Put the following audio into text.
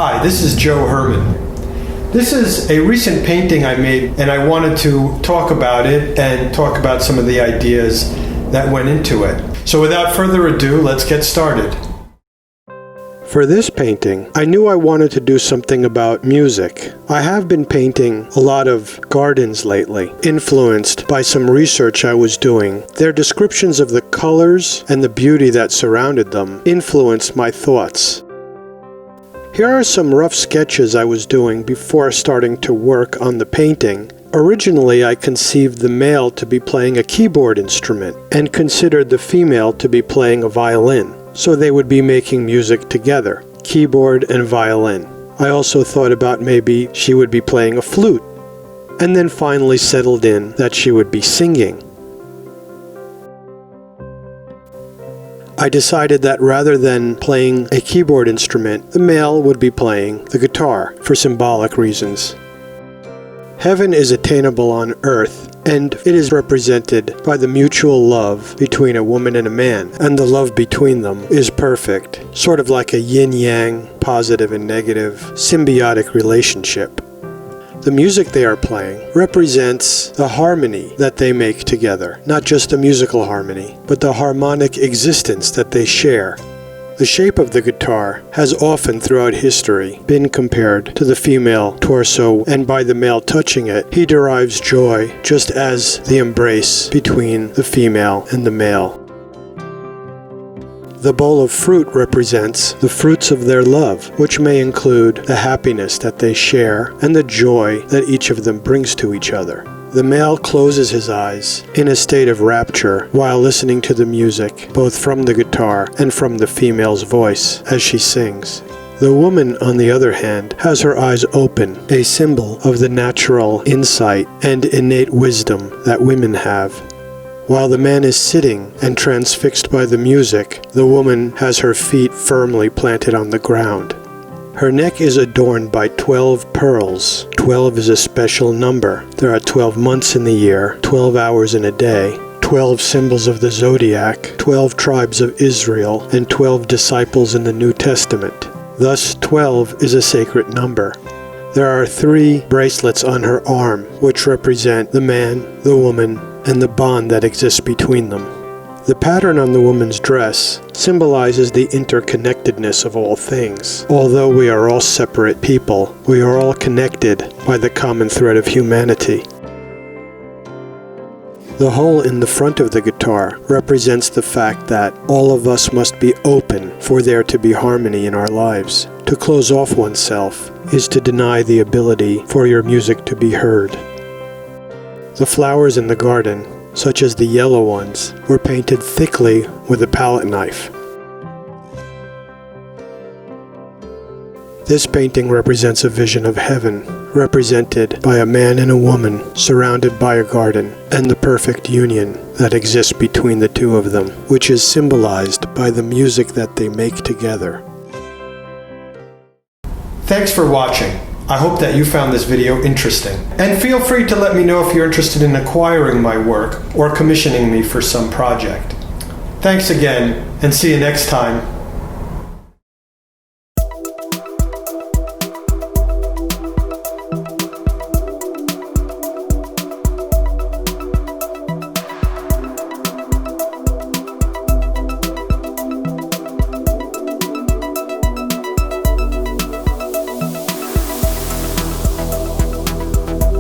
Hi, this is Joe Herman. This is a recent painting I made, and I wanted to talk about it and talk about some of the ideas that went into it. So without further ado, let's get started. For this painting, I knew I wanted to do something about music. I have been painting a lot of gardens lately, influenced by some research I was doing. Their descriptions of the colors and the beauty that surrounded them influenced my thoughts. Here are some rough sketches I was doing before starting to work on the painting. Originally, I conceived the male to be playing a keyboard instrument and considered the female to be playing a violin, so they would be making music together, keyboard and violin. I also thought about maybe she would be playing a flute, and then finally settled in that she would be singing. I decided that rather than playing a keyboard instrument, the male would be playing the guitar for symbolic reasons. Heaven is attainable on earth, and it is represented by the mutual love between a woman and a man, and the love between them is perfect, sort of like a yin-yang, positive and negative, symbiotic relationship. The music they are playing represents the harmony that they make together, not just a musical harmony, but the harmonic existence that they share. The shape of the guitar has often throughout history been compared to the female torso, and by the male touching it, he derives joy, just as the embrace between the female and the male. The bowl of fruit represents the fruits of their love, which may include the happiness that they share and the joy that each of them brings to each other. The male closes his eyes in a state of rapture while listening to the music, both from the guitar and from the female's voice as she sings. The woman, on the other hand, has her eyes open, a symbol of the natural insight and innate wisdom that women have. While the man is sitting and transfixed by the music, the woman has her feet firmly planted on the ground. Her neck is adorned by 12 pearls. 12 is a special number. There are 12 months in the year, 12 hours in a day, 12 symbols of the zodiac, 12 tribes of Israel, and 12 disciples in the New Testament. Thus, 12 is a sacred number. There are 3 bracelets on her arm, which represent the man, the woman, and the bond that exists between them. The pattern on the woman's dress symbolizes the interconnectedness of all things. Although we are all separate people, we are all connected by the common thread of humanity. The hole in the front of the guitar represents the fact that all of us must be open for there to be harmony in our lives. To close off oneself is to deny the ability for your music to be heard. The flowers in the garden, such as the yellow ones, were painted thickly with a palette knife. This painting represents a vision of heaven, represented by a man and a woman surrounded by a garden, and the perfect union that exists between the two of them, which is symbolized by the music that they make together. Thanks for watching. I hope that you found this video interesting. And feel free to let me know if you're interested in acquiring my work or commissioning me for some project. Thanks again, and see you next time